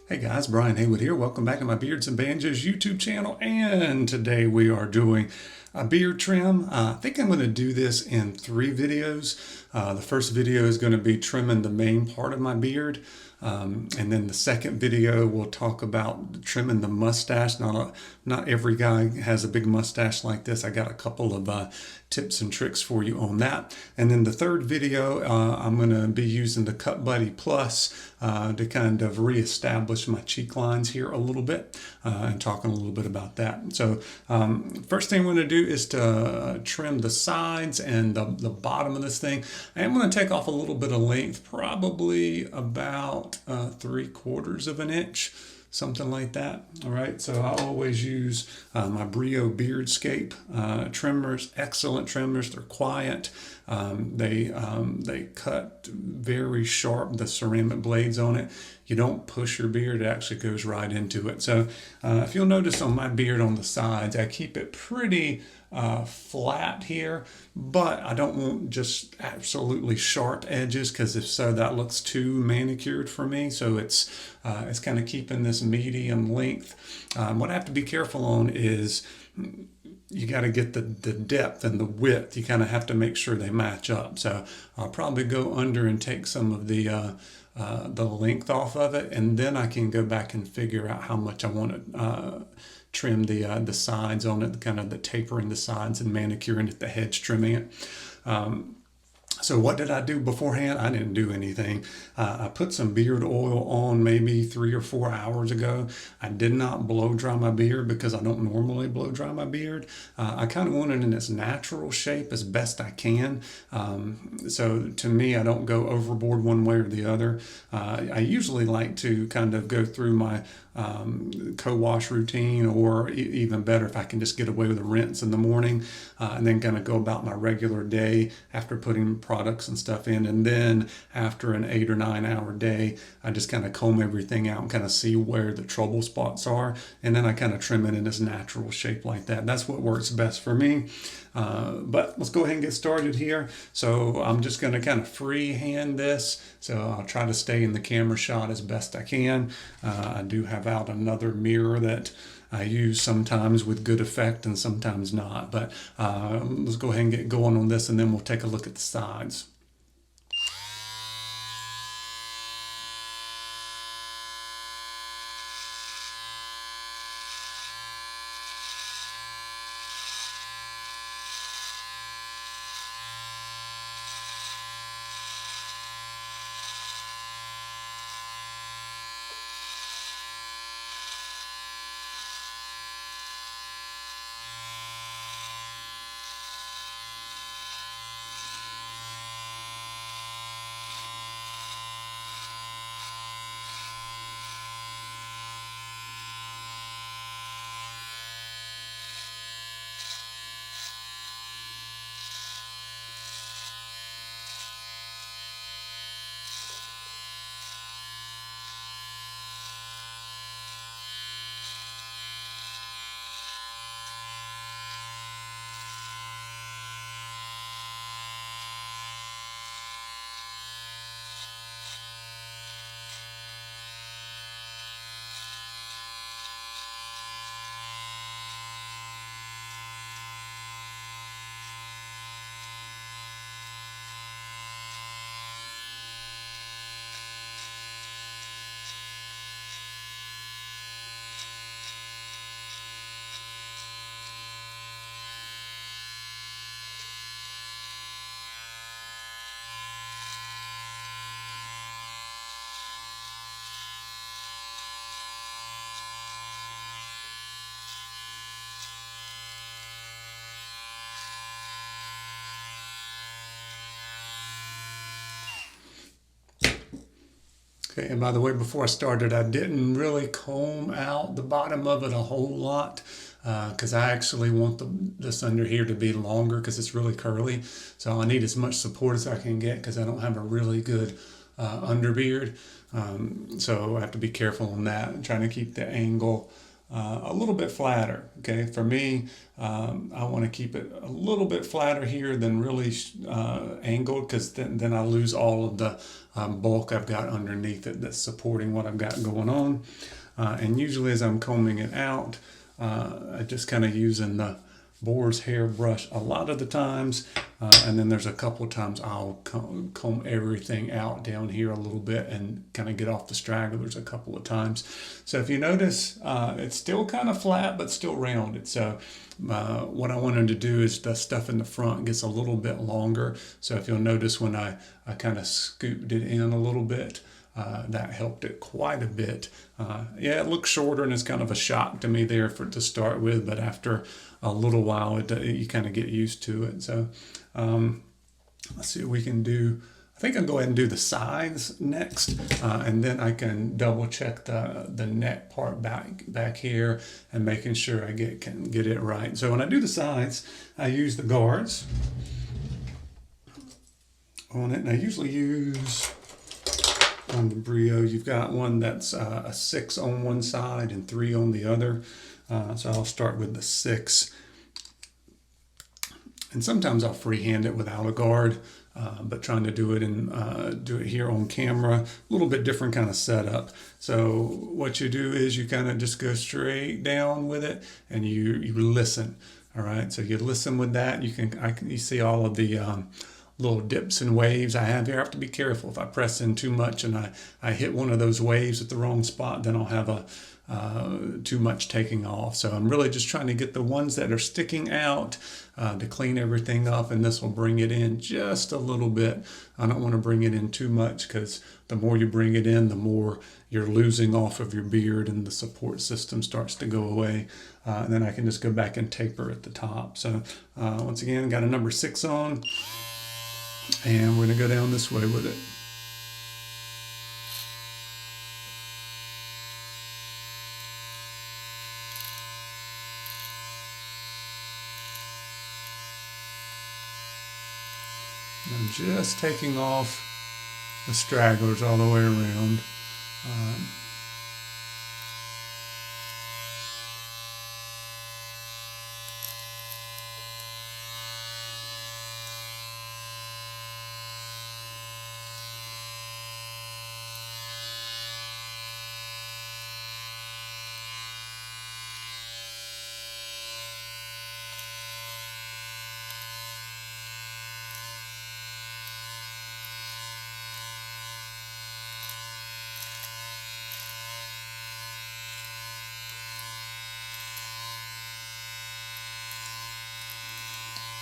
Hey guys, Brian Haywood here. Welcome back to my Beards and Banjos YouTube channel. And today we are doing a beard trim. I think I'm going to do this in 3 videos. The first video is going to be trimming the main part of my beard. And then the second video we'll talk about trimming the mustache. Not every guy has a big mustache like this. I got a couple of tips and tricks for you on that. And then the third video, I'm going to be using the Cut Buddy Plus to kind of reestablish my cheek lines here a little bit and talking a little bit about that. So first thing I'm going to do is to trim the sides and the bottom of this thing. I am going to take off a little bit of length, probably about 3/4 of an inch. Something like that. All right, so I always use my Brio Beardscape trimmers. Excellent trimmers. They're quiet. They cut very sharp. The ceramic blades on it. You don't push your beard. It actually goes right into it. So if you'll notice on my beard on the sides, I keep it pretty flat here, but I don't want just absolutely sharp edges, because if so, that looks too manicured for me. So it's kind of keeping this medium length. What I have to be careful on is you got to get the depth and the width. You kind of have to make sure they match up. So I'll probably go under and take some of the length off of it, and then I can go back and figure out how much I want to trim the sides on it, kind of the tapering the sides and manicuring at the hedge, trimming it. So what did I do beforehand? I didn't do anything. I put some beard oil on maybe 3 or 4 hours ago. I did not blow dry my beard because I don't normally blow dry my beard. I kind of want it in its natural shape as best I can. So to me, I don't go overboard one way or the other. I usually like to kind of go through my co-wash routine, or even better if I can just get away with a rinse in the morning, and then kind of go about my regular day after putting products and stuff in. And then after an 8 or 9 hour day, I just kind of comb everything out and kind of see where the trouble spots are, and then I kind of trim it in its natural shape like that. That's what works best for me. But let's go ahead and get started here. So I'm just going to kind of freehand this. So I'll try to stay in the camera shot as best I can. I do have out another mirror that I use sometimes with good effect and sometimes not. But let's go ahead and get going on this, and then we'll take a look at the sides. Okay, and by the way, before I started, I didn't really comb out the bottom of it a whole lot, because I actually want this under here to be longer because it's really curly. So I need as much support as I can get because I don't have a really good underbeard. So I have to be careful on that. I'm trying to keep the angle a little bit flatter. Okay, for me, I want to keep it a little bit flatter here than really angled, because then I lose all of the bulk I've got underneath it that's supporting what I've got going on. And usually as I'm combing it out, I just kind of using the boar's hair brush a lot of the times, and then there's a couple of times I'll comb everything out down here a little bit and kind of get off the stragglers a couple of times. So if you notice, it's still kind of flat but still rounded. So what I wanted to do is the stuff in the front gets a little bit longer. So if you'll notice when I kind of scooped it in a little bit, that helped it quite a bit. Yeah, it looks shorter and it's kind of a shock to me there to start with, but after a little while you kind of get used to it. So let's see what we can do. I think I'll go ahead and do the sides next, and then I can double check the neck part back here and making sure I can get it right. So when I do the sides, I use the guards on it, and I usually use on the Brio, you've got one that's a 6 on one side and 3 on the other. So I'll start with the 6. And sometimes I'll freehand it without a guard, but trying to do it here on camera, a little bit different kind of setup. So what you do is you kind of just go straight down with it, and you listen. All right, so you listen with that. You see all of the little dips and waves I have here. I have to be careful. If I press in too much and I hit one of those waves at the wrong spot, then I'll have too much taking off. So I'm really just trying to get the ones that are sticking out to clean everything up, and this will bring it in just a little bit. I don't want to bring it in too much, because the more you bring it in, the more you're losing off of your beard and the support system starts to go away. And then I can just go back and taper at the top. So once again, got a number 6 on. And we're going to go down this way with it. And I'm just taking off the stragglers all the way around.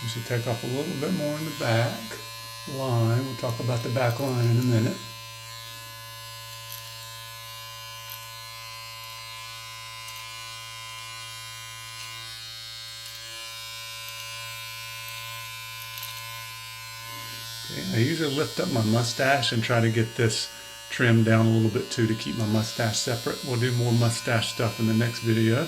You should take off a little bit more in the back line. We'll talk about the back line in a minute. Okay, I usually lift up my mustache and try to get this trimmed down a little bit too, to keep my mustache separate. We'll do more mustache stuff in the next video.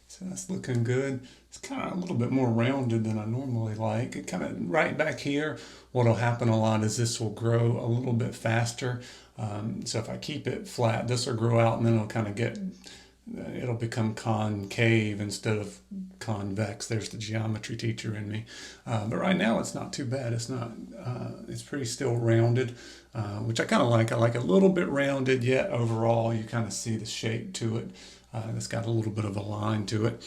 So that's looking good. It's kind of a little bit more rounded than I normally like. It kind of right back here, what'll happen a lot is this will grow a little bit faster. So if I keep it flat, this will grow out, and then it'll kind of it'll become concave instead of convex. There's the geometry teacher in me. But right now it's not too bad. It's pretty still rounded, which I kind of like. I like a little bit rounded, yet overall you kind of see the shape to it. It's got a little bit of a line to it.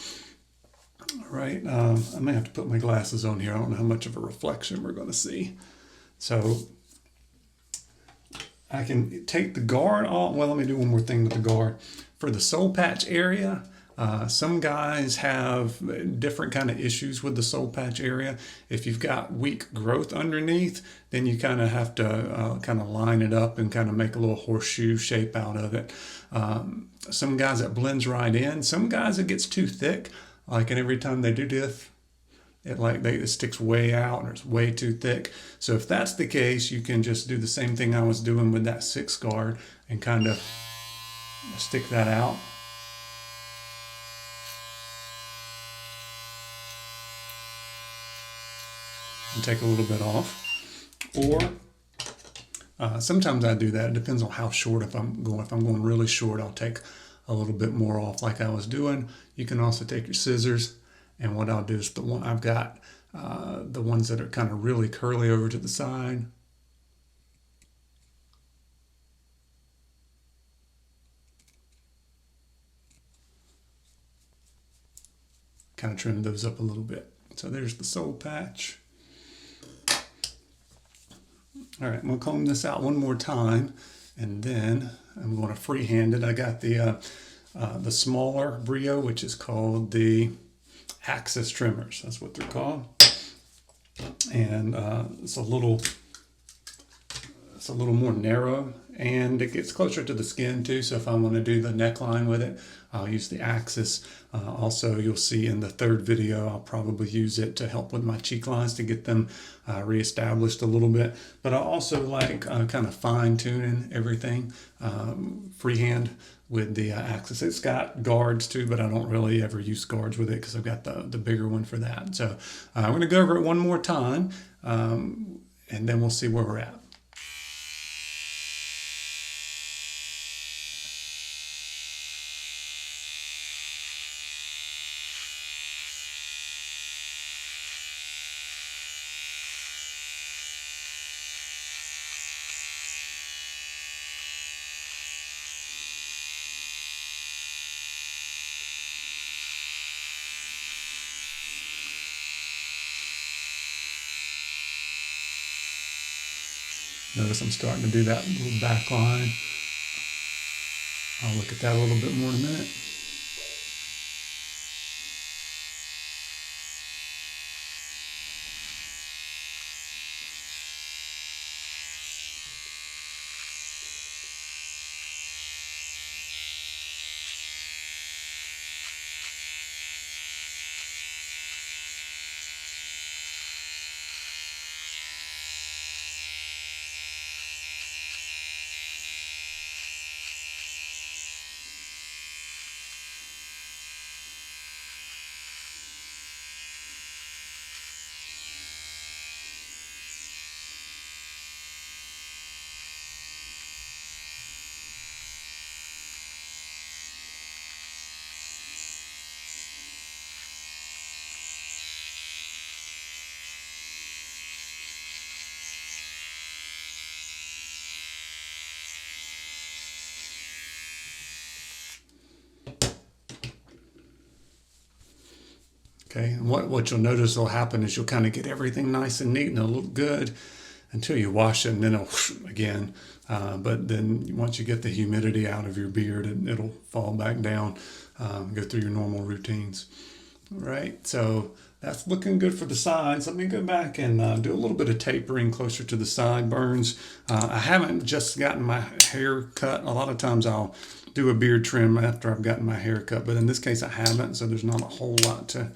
All right, I may have to put my glasses on here. I don't know how much of a reflection we're going to see. So I can take the guard off. Well, let me do one more thing with the guard. For the soul patch area, Some guys have different kind of issues with the soul patch area. If you've got weak growth underneath, then you kind of have to kind of line it up and kind of make a little horseshoe shape out of it. Some guys it blends right in. Some guys it gets too thick, like, and every time they do this, it sticks way out or it's way too thick. So if that's the case, you can just do the same thing I was doing with that 6 guard and kind of stick that out. And take a little bit off. Or sometimes I do that. It depends on how short. If I'm going really short, I'll take a little bit more off like I was doing. You can also take your scissors, and what I'll do is I've got the ones that are kind of really curly over to the side. Kind of trim those up a little bit. So there's the soul patch. All right, I'm gonna comb this out one more time, and then I'm going to freehand it. I got the smaller Brio, which is called the Axis trimmers. That's what they're called, and it's a little more narrow, and it gets closer to the skin too. So if I want to do the neckline with it, I'll use the Axis. Also, you'll see in the 3rd video, I'll probably use it to help with my cheek lines to get them reestablished a little bit. But I also like kind of fine tuning everything freehand with the Axis. It's got guards too, but I don't really ever use guards with it because I've got the bigger one for that. So I'm going to go over it one more time, and then we'll see where we're at. Notice I'm starting to do that little back line. I'll look at that a little bit more in a minute. Okay, and what you'll notice will happen is you'll kind of get everything nice and neat and it'll look good until you wash it, and then it'll again. But then once you get the humidity out of your beard, it'll fall back down, go through your normal routines. All right, so that's looking good for the sides. Let me go back and do a little bit of tapering closer to the sideburns. I haven't just gotten my hair cut. A lot of times I'll do a beard trim after I've gotten my hair cut, but in this case I haven't, so there's not a whole lot to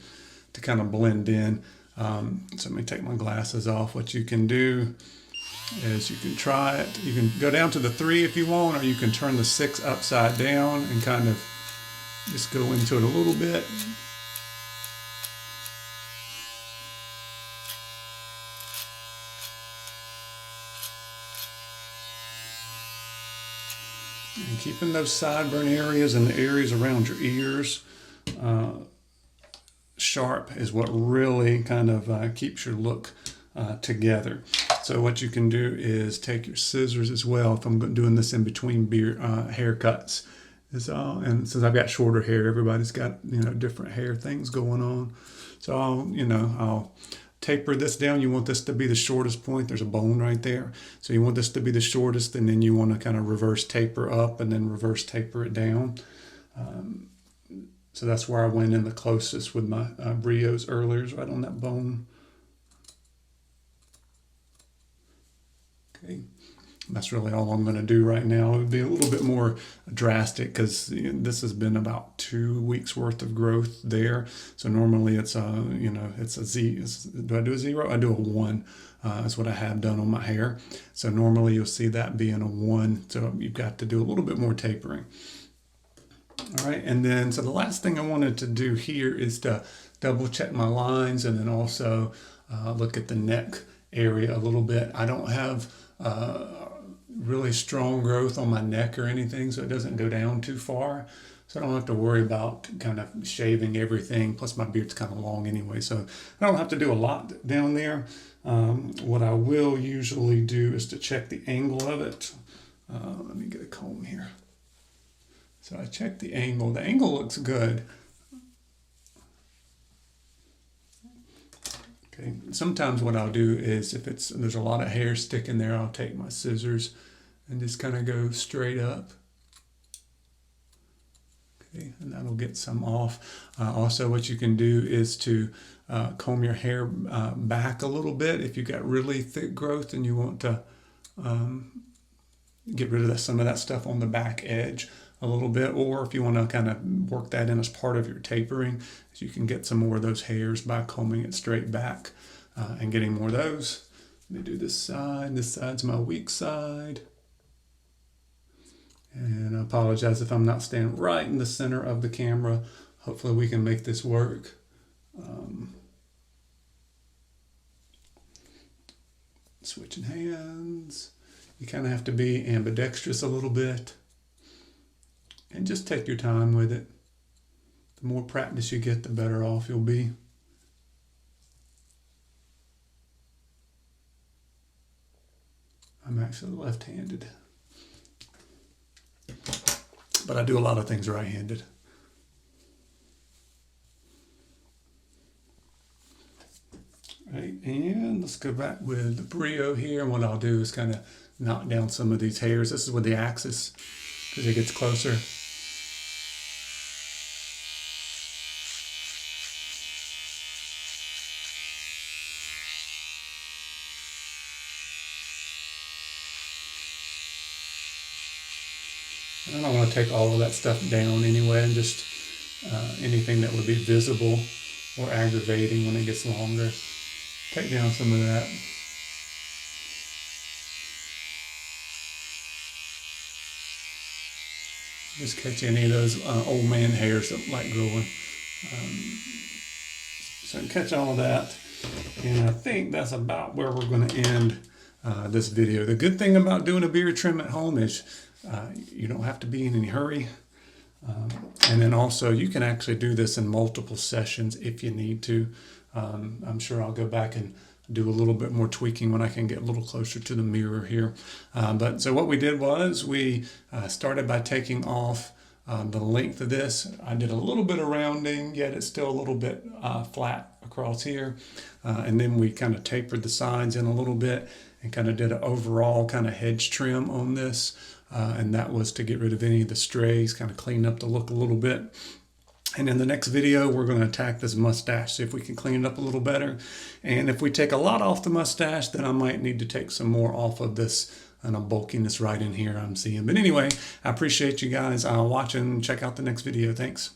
kind of blend in. So let me take my glasses off. What you can do is you can try it. You can go down to the 3 if you want, or you can turn the 6 upside down and kind of just go into it a little bit. And keeping those sideburn areas and the areas around your ears sharp is what really kind of keeps your look together. So what you can do is take your scissors as well. If I'm doing this in between haircuts, and since I've got shorter hair, everybody's got different hair things going on. So I'll taper this down. You want this to be the shortest point. There's a bone right there. So you want this to be the shortest, and then you want to kind of reverse taper up and then reverse taper it down. So that's where I went in the closest with my Brios earlier, right on that bone. Okay. That's really all I'm going to do right now. It would be a little bit more drastic because this has been about 2 weeks worth of growth there. So normally it's it's a Z. Do I do a 0? I do a 1. That's what I have done on my hair. So normally you'll see that being a 1. So you've got to do a little bit more tapering. All right, and then so the last thing I wanted to do here is to double check my lines and then also look at the neck area a little bit. I don't have really strong growth on my neck or anything, so it doesn't go down too far. So I don't have to worry about kind of shaving everything. Plus my beard's kind of long anyway, so I don't have to do a lot down there. What I will usually do is to check the angle of it. Let me get a comb here. So I check the angle. The angle looks good. Okay. Sometimes what I'll do is if there's a lot of hair sticking there, I'll take my scissors and just kind of go straight up. Okay, and that'll get some off. Also, what you can do is to comb your hair back a little bit if you've got really thick growth and you want to get rid of some of that stuff on the back edge a little bit, or if you want to kind of work that in as part of your tapering, so you can get some more of those hairs by combing it straight back and getting more of those. Let me do this side. This side's my weak side. And I apologize if I'm not staying right in the center of the camera. Hopefully we can make this work. Switching hands. You kind of have to be ambidextrous a little bit. And just take your time with it. The more practice you get, the better off you'll be. I'm actually left-handed. But I do a lot of things right-handed. Right, and let's go back with the Brio here. And what I'll do is kind of knock down some of these hairs. This is with the axis because it gets closer. I don't want to take all of that stuff down anyway, and just anything that would be visible or aggravating when it gets longer. Take down some of that. Just catch any of those old man hairs that like growing. So catch all of that. And I think that's about where we're going to end this video. The good thing about doing a beard trim at home is you don't have to be in any hurry. And then also you can actually do this in multiple sessions if you need to. I'm sure I'll go back and do a little bit more tweaking when I can get a little closer to the mirror here. But so what we did was we started by taking off the length of this. I did a little bit of rounding, yet it's still a little bit flat across here. And then we kind of tapered the sides in a little bit and kind of did an overall kind of hedge trim on this. And that was to get rid of any of the strays, kind of clean up the look a little bit. And in the next video, we're going to attack this mustache, see if we can clean it up a little better. And if we take a lot off the mustache, then I might need to take some more off of this and a bulkiness right in here I'm seeing. But anyway, I appreciate you guys watching. Check out the next video. Thanks.